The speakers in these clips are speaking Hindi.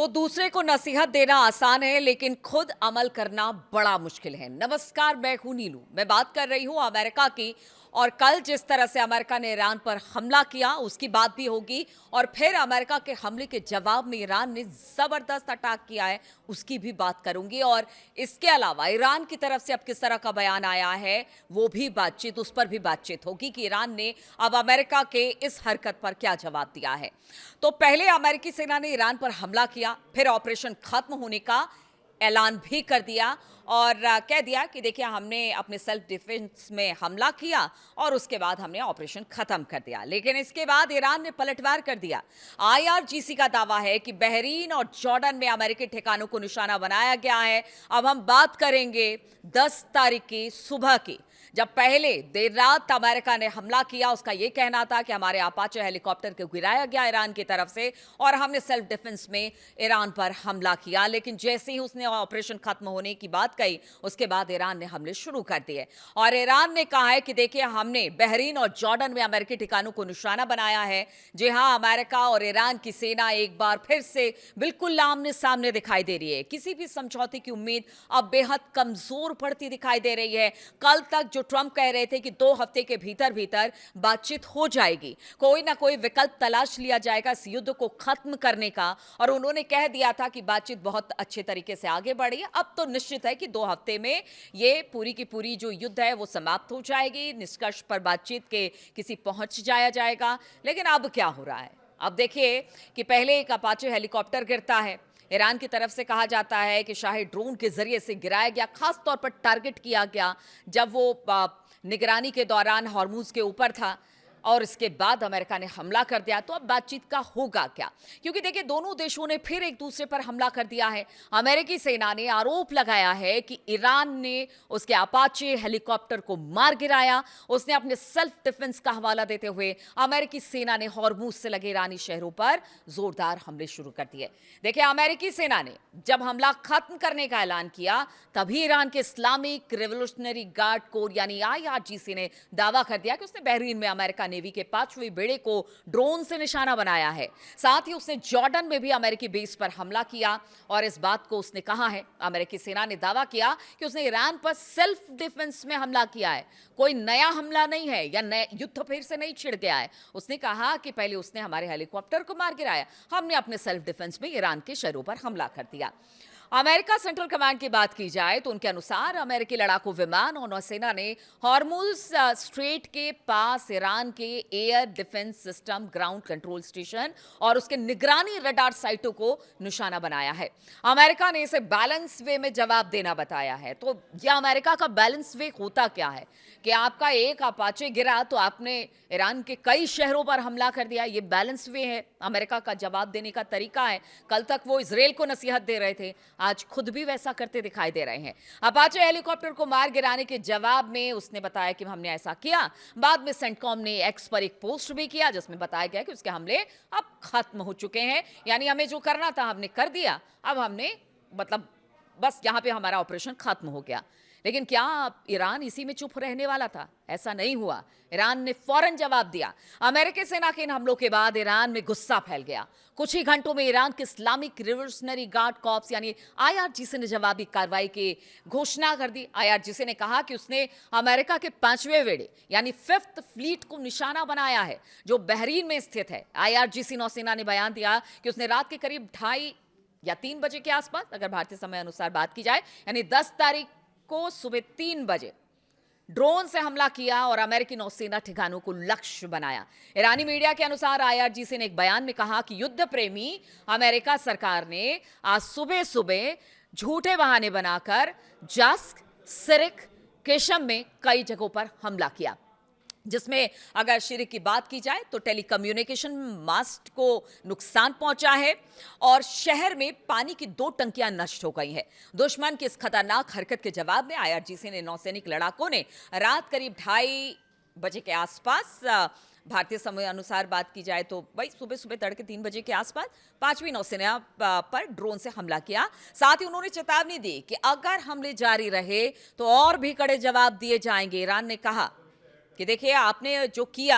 तो दूसरे को नसीहत देना आसान है लेकिन खुद अमल करना बड़ा मुश्किल है। नमस्कार, मैं हूं नीलू। मैं बात कर रही हूं अमेरिका की। और कल जिस तरह से अमेरिका ने ईरान पर हमला किया उसकी बात भी होगी, और फिर अमेरिका के हमले के जवाब में ईरान ने जबरदस्त अटैक किया है उसकी भी बात करूंगी। और इसके अलावा ईरान की तरफ से अब किस तरह का बयान आया है वो भी बातचीत, उस पर भी बातचीत होगी कि ईरान ने अब अमेरिका के इस हरकत पर क्या जवाब दिया है। तो पहले अमेरिकी सेना ने ईरान पर हमला किया, फिर ऑपरेशन खत्म होने का ऐलान भी कर दिया और कह दिया कि देखिए हमने अपने सेल्फ डिफेंस में हमला किया और उसके बाद हमने ऑपरेशन खत्म कर दिया। लेकिन इसके बाद ईरान ने पलटवार कर दिया। आईआरजीसी का दावा है कि बहरीन और जॉर्डन में अमेरिकी ठिकानों को निशाना बनाया गया है। अब हम बात करेंगे 10 तारीख की सुबह की, जब पहले देर रात अमेरिका ने हमला किया। उसका यह कहना था कि हमारे अपाचे हेलीकॉप्टर को गिराया गया ईरान की तरफ से और हमने सेल्फ डिफेंस में ईरान पर हमला किया। लेकिन जैसे ही उसने ऑपरेशन खत्म होने की बात कही उसके बाद ईरान ने हमले शुरू कर दिए और ईरान ने कहा है कि देखिए हमने बहरीन और जॉर्डन में अमेरिकी ठिकानों को निशाना बनाया है। जी हां, अमेरिका और ईरान की सेना एक बार फिर से बिल्कुल आमने सामने दिखाई दे रही है। किसी भी समझौते की उम्मीद अब बेहद कमजोर पड़ती दिखाई दे रही है। कल तक जो ट्रंप कह रहे थे कि 2 हफ्ते के भीतर भीतर बातचीत हो जाएगी, कोई ना कोई विकल्प तलाश लिया जाएगा इस युद्ध को खत्म करने का, और उन्होंने कह दिया था कि बातचीत बहुत अच्छे तरीके से आगे बढ़ी है। अब तो निश्चित है कि 2 हफ्ते में ये पूरी की पूरी जो युद्ध है वो समाप्त हो जाएगी, निष्कर्ष पर बातचीत के किसी पहुंच जाया जाएगा। लेकिन अब क्या हो रहा है? अब देखिए कि पहले एक अपाचे हेलीकॉप्टर गिरता है। ईरान की तरफ से कहा जाता है कि शाही ड्रोन के जरिए से गिराया गया, खास तौर पर टारगेट किया गया जब वो निगरानी के दौरान हॉर्मुज के ऊपर था और इसके बाद अमेरिका ने हमला कर दिया। तो अब बातचीत का होगा क्या? क्योंकि देखिए दोनों देशों ने फिर एक दूसरे पर हमला कर दिया है। अमेरिकी सेना ने आरोप लगाया है कि ईरान ने उसके अपाचे हेलीकॉप्टर को मार गिराया। उसने अपने सेल्फ डिफेंस का हवाला देते हुए अमेरिकी सेना ने हॉर्मुज से लगे ईरानी शहरों पर जोरदार हमले शुरू कर दिए। देखिए अमेरिकी सेना ने जब हमला खत्म करने का ऐलान किया तभी ईरान के इस्लामिक रिवोल्यूशनरी गार्ड कोर यानी आईआरजीसी ने दावा कर दिया कि उसने बहरीन में अमेरिका नेवी के 5वें बेड़े को ड्रोन से निशाना बनाया है। साथ ही उसने जॉर्डन में भी अमेरिकी बेस पर हमला किया और इस बात को उसने कहा है, अमेरिकी सेना ने दावा किया कि उसने ईरान पर सेल्फ डिफेंस में हमला किया है, कोई नया हमला नहीं है या नया युद्ध फिर से नहीं छिड़ गया है। उसने कहा कि पहले उसने हमारे हेलीकॉप्टर को मार गिराया, हमने अपने सेल्फ डिफेंस में ईरान के शहरों पर हमला कर दिया। अमेरिका सेंट्रल कमांड की बात की जाए तो उनके अनुसार अमेरिकी लड़ाकू विमान और नौसेना ने हॉर्मुज स्ट्रेट के पास ईरान के air defence system, ground control station और उसके निगरानी रडार साइटों को निशाना बनाया है। अमेरिका ने इसे बैलेंस वे में जवाब देना बताया है। तो यह अमेरिका का बैलेंस वे होता क्या है कि आपका एक अपाचे गिरा तो आपने ईरान के कई शहरों पर हमला कर दिया। ये बैलेंस वे है, अमेरिका का जवाब देने का तरीका है। कल तक वो इजराइल को नसीहत दे रहे थे, आज खुद भी वैसा करते दिखाई दे रहे हैं। अपाचे हेलीकॉप्टर को मार गिराने के जवाब में उसने बताया कि हमने ऐसा किया। बाद में सेंटकॉम ने एक्स पर एक पोस्ट भी किया जिसमें बताया गया कि उसके हमले अब खत्म हो चुके हैं, यानी हमें जो करना था हमने कर दिया, अब हमने मतलब बस यहां पे हमारा ऑपरेशन खत्म हो गया। लेकिन क्या ईरान इसी में चुप रहने वाला था? ऐसा नहीं हुआ। ईरान ने फौरन जवाब दिया। अमेरिकी सेना के इन हमलों के बाद ईरान में गुस्सा फैल गया। कुछ ही घंटों में ईरान के इस्लामिक रिवोल्यूशनरी गार्ड कॉर्प्स यानी आईआरजीसी ने जवाबी कार्रवाई की घोषणा कर दी। आईआरजीसी ने कहा कि उसने अमेरिका के 5वें बेड़े यानी 5th फ्लीट को निशाना बनाया है जो बहरीन में स्थित है। आईआरजीसी नौसेना ने बयान दिया कि उसने रात के करीब 2:30 या 3 बजे के आसपास, अगर भारतीय समय अनुसार बात की जाए, यानी 10 तारीख को सुबह 3 बजे ड्रोन से हमला किया और अमेरिकी नौसेना ठिकानों को लक्ष्य बनाया। ईरानी मीडिया के अनुसार आईआरजीसी ने एक बयान में कहा कि युद्ध प्रेमी अमेरिका सरकार ने आज सुबह सुबह झूठे बहाने बनाकर जस्क, सिरिक, केशम में कई जगहों पर हमला किया, जिसमें अगर शिरक की बात की जाए तो टेलीकम्युनिकेशन मास्ट को नुकसान पहुंचा है और शहर में पानी की 2 टंकियां नष्ट हो गई हैं। दुश्मन की इस खतरनाक हरकत के जवाब में आईआरजीसी ने नौसैनिक लड़ाकों ने रात करीब 2:30 बजे के आसपास, भारतीय समय अनुसार बात की जाए तो भाई सुबह सुबह तड़के 3 बजे के आसपास 5वीं नौसेना पर ड्रोन से हमला किया। साथ ही उन्होंने चेतावनी दी कि अगर हमले जारी रहे तो और भी कड़े जवाब दिए जाएंगे। ईरान ने कहा कि देखिए आपने जो किया,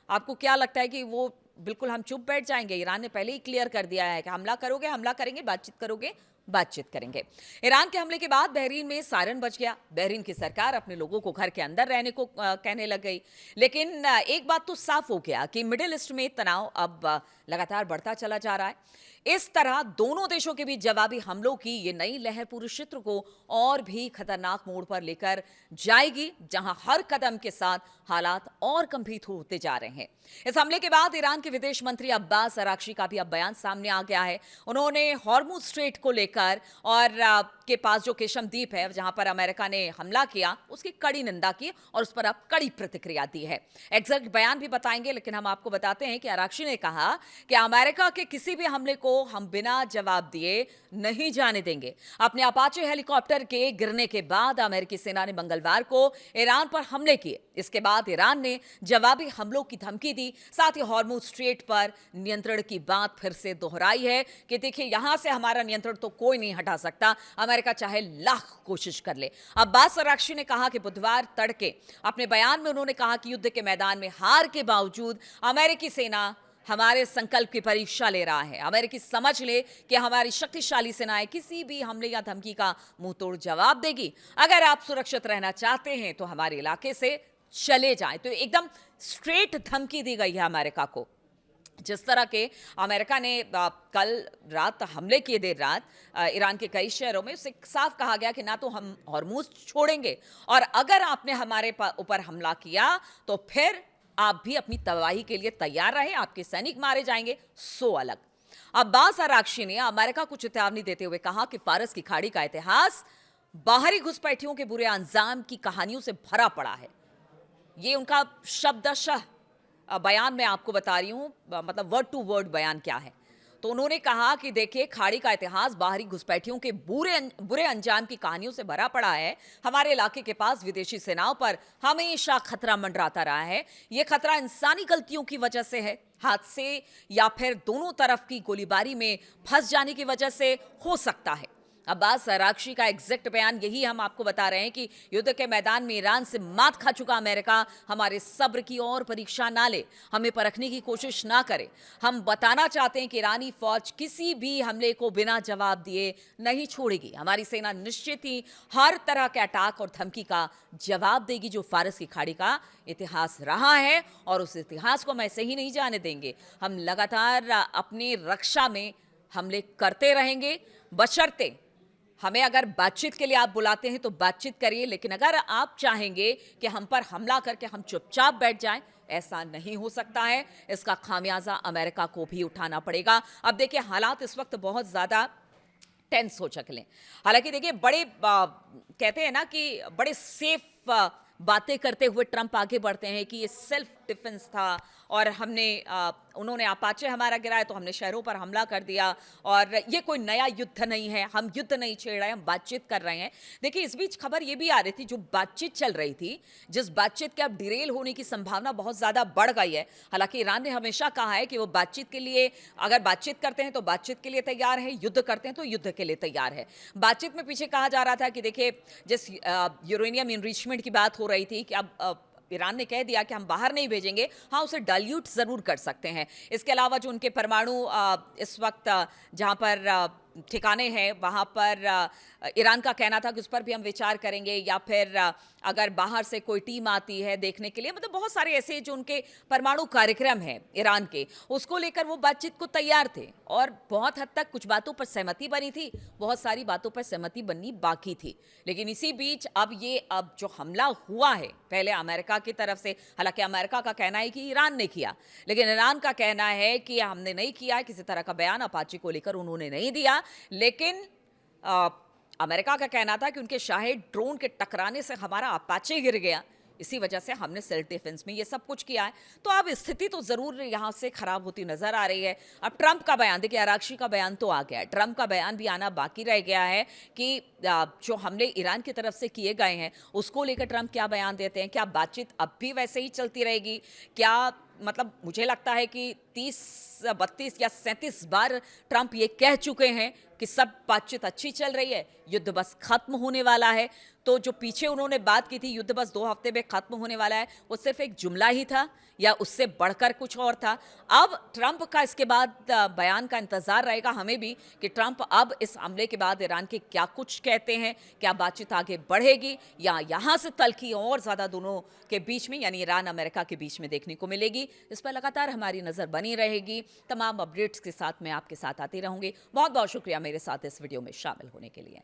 आपको क्या लगता है कि वो बिल्कुल हम चुप बैठ जाएंगे? ईरान ने पहले ही क्लियर कर दिया है कि हमला करोगे, हमला करेंगे, बातचीत करोगे, बातचीत करेंगे। ईरान के हमले के बाद बहरीन में सायरन बज गया। बहरीन की सरकार अपने लोगों को घर के अंदर रहने को कहने लग गई। लेकिन एक बात तो साफ हो गया कि मिडिल ईस्ट में तनाव अब लगातार बढ़ता चला जा रहा है। इस तरह दोनों देशों के बीच जवाबी हमलों की ये नई लहर पूरे क्षेत्र को और भी खतरनाक मोड़ पर लेकर जाएगी, जहां हर कदम के साथ हालात और गंभीर होते जा रहे हैं। इस हमले के बाद ईरान के विदेश मंत्री अब्बास अराक्ची का भी अब बयान सामने आ गया है। उन्होंने हॉर्मुज स्ट्रेट को लेकर और के पास जो केशम द्वीप है जहां पर अमेरिका ने हमला किया, उसकी कड़ी निंदा की और उस पर अब कड़ी प्रतिक्रिया दी है। एग्जैक्ट बयान भी बताएंगे, लेकिन हम आपको बताते हैं कि अराक्ची ने कहा कि अमेरिका के किसी भी हमले को हम बिना जवाब दिए नहीं जाने देंगे। अपने अपाचे हेलीकॉप्टर के गिरने के बाद अमेरिकी सेना ने मंगलवार को ईरान पर हमले किए। इसके बाद ईरान ने जवाबी हमलों की धमकी दी। साथ ही हॉर्मुज स्ट्रेट पर नियंत्रण की बात फिर से दोहराई है कि देखिए, यहां से हमारा नियंत्रण तो कोई नहीं हटा सकता, अमेरिका चाहे लाख कोशिश कर ले। अब्बास अराक्ची ने कहा कि बुधवार तड़के अपने बयान में उन्होंने कहा कि युद्ध के मैदान में हार के बावजूद अमेरिकी सेना हमारे संकल्प की परीक्षा ले रहा है। अमेरिकी समझ ले कि हमारी शक्तिशाली सेनाएं किसी भी हमले या धमकी का मुंह तोड़ जवाब देगी। अगर आप सुरक्षित रहना चाहते हैं तो हमारे इलाके से चले जाएं। तो एकदम स्ट्रेट धमकी दी गई है अमेरिका को। जिस तरह के अमेरिका ने कल रात हमले किए, देर रात ईरान के कई शहरों में, उससे साफ कहा गया कि ना तो हम हॉर्मुज छोड़ेंगे, और अगर आपने हमारे ऊपर हमला किया तो फिर आप भी अपनी तबाही के लिए तैयार रहे, आपके सैनिक मारे जाएंगे, सो अलग। अब्बास अराक्ची ने अमेरिका को चेतावनी देते हुए कहा कि फारस की खाड़ी का इतिहास बाहरी घुसपैठियों के बुरे अंजाम की कहानियों से भरा पड़ा है। ये उनका शब्दशः बयान मैं आपको बता रही हूं, मतलब वर्ड टू वर्ड बयान क्या है। तो उन्होंने कहा कि देखिए, खाड़ी का इतिहास बाहरी घुसपैठियों के बुरे अंजाम की कहानियों से भरा पड़ा है। हमारे इलाके के पास विदेशी सेनाओं पर हमेशा खतरा मंडराता रहा है। यह खतरा इंसानी गलतियों की वजह से है, हादसे या फिर दोनों तरफ की गोलीबारी में फंस जाने की वजह से हो सकता है। अब्बास अराक्ची का एग्जैक्ट बयान यही हम आपको बता रहे हैं कि युद्ध के मैदान में ईरान से मात खा चुका अमेरिका हमारे सब्र की और परीक्षा ना ले, हमें परखने की कोशिश ना करे। हम बताना चाहते हैं कि ईरानी फौज किसी भी हमले को बिना जवाब दिए नहीं छोड़ेगी। हमारी सेना निश्चित ही हर तरह के अटैक और धमकी का जवाब देगी जो फारस की खाड़ी का इतिहास रहा है, और उस इतिहास को हम ऐसे ही नहीं जाने देंगे। हम लगातार अपनी रक्षा में हमले करते रहेंगे, बशर्ते हमें अगर बातचीत के लिए आप बुलाते हैं तो बातचीत करिए, लेकिन अगर आप चाहेंगे कि हम पर हमला करके हम चुपचाप बैठ जाएं, ऐसा नहीं हो सकता है। इसका खामियाजा अमेरिका को भी उठाना पड़ेगा। अब देखिए, हालात इस वक्त बहुत ज्यादा टेंस हो चुके हैं। हालांकि देखिए, बड़े कहते हैं ना कि बड़े सेफ बातें करते हुए ट्रंप आगे बढ़ते हैं कि ये सेल्फ डिफेंस था, और हमने उन्होंने अपाचे हमारा गिराया तो हमने शहरों पर हमला कर दिया, और ये कोई नया युद्ध नहीं है, हम युद्ध नहीं छेड़ रहे हैं, हम बातचीत कर रहे हैं। देखिए, इस बीच खबर ये भी आ रही थी, जो बातचीत चल रही थी, जिस बातचीत के अब डिरेल होने की संभावना बहुत ज्यादा बढ़ गई है। हालांकि ईरान ने हमेशा कहा है कि वो बातचीत के लिए, अगर बातचीत करते हैं तो बातचीत के लिए तैयार है, युद्ध करते हैं तो युद्ध के लिए तैयार है। बातचीत में पीछे कहा जा रहा था कि देखिए, जिस यूरेनियम इनरिचमेंट की बात हो रही थी कि अब ईरान ने कह दिया कि हम बाहर नहीं भेजेंगे, हाँ उसे डाइल्यूट जरूर कर सकते हैं। इसके अलावा जो उनके परमाणु इस वक्त जहां पर ठिकाने हैं, वहां पर ईरान का कहना था कि उस पर भी हम विचार करेंगे, या फिर अगर बाहर से कोई टीम आती है देखने के लिए, मतलब बहुत सारे ऐसे जो उनके परमाणु कार्यक्रम हैं ईरान के, उसको लेकर वो बातचीत को तैयार थे, और बहुत हद तक कुछ बातों पर सहमति बनी थी, बहुत सारी बातों पर सहमति बननी बाकी थी। लेकिन इसी बीच अब जो हमला हुआ है पहले अमेरिका की तरफ से, हालांकि अमेरिका का कहना है कि ईरान ने किया, लेकिन ईरान का कहना है कि हमने नहीं किया। किसी तरह का बयान अपाचे को लेकर उन्होंने नहीं दिया, लेकिन अमेरिका का कहना था कि उनके शाहिद ड्रोन के टकराने से हमारा अपाचे गिर गया, इसी वजह से हमने सेल्फ डिफेंस में ये सब कुछ किया है। तो अब स्थिति तो जरूर यहां से खराब होती नजर आ रही है। अब ट्रंप का बयान देखिए, अराक्ची का बयान तो आ गया है, ट्रंप का बयान भी आना बाकी रह गया है कि जो हमले ईरान की तरफ से किए गए हैं उसको लेकर ट्रंप क्या बयान देते हैं। क्या बातचीत अब भी वैसे ही चलती रहेगी? क्या मतलब मुझे लगता है कि 30, 32 या 37 बार ट्रंप ये कह चुके हैं कि सब बातचीत अच्छी चल रही है, युद्ध बस खत्म होने वाला है। तो जो पीछे उन्होंने बात की थी युद्ध बस 2 हफ्ते में खत्म होने वाला है, वो सिर्फ एक जुमला ही था या उससे बढ़कर कुछ और था? अब ट्रंप का इसके बाद बयान का इंतजार रहेगा हमें भी कि ट्रंप अब इस हमले के बाद ईरान के क्या कुछ कहते हैं, क्या बातचीत आगे बढ़ेगी या यहाँ से तल्खी और ज्यादा दोनों के बीच में यानी ईरान अमेरिका के बीच में देखने को मिलेगी। इस पर लगातार हमारी नजर बनी रहेगी। तमाम अपडेट्स के साथ मैं आपके साथ आती रहूंगी। बहुत बहुत शुक्रिया मेरे साथ इस वीडियो में शामिल होने के लिए।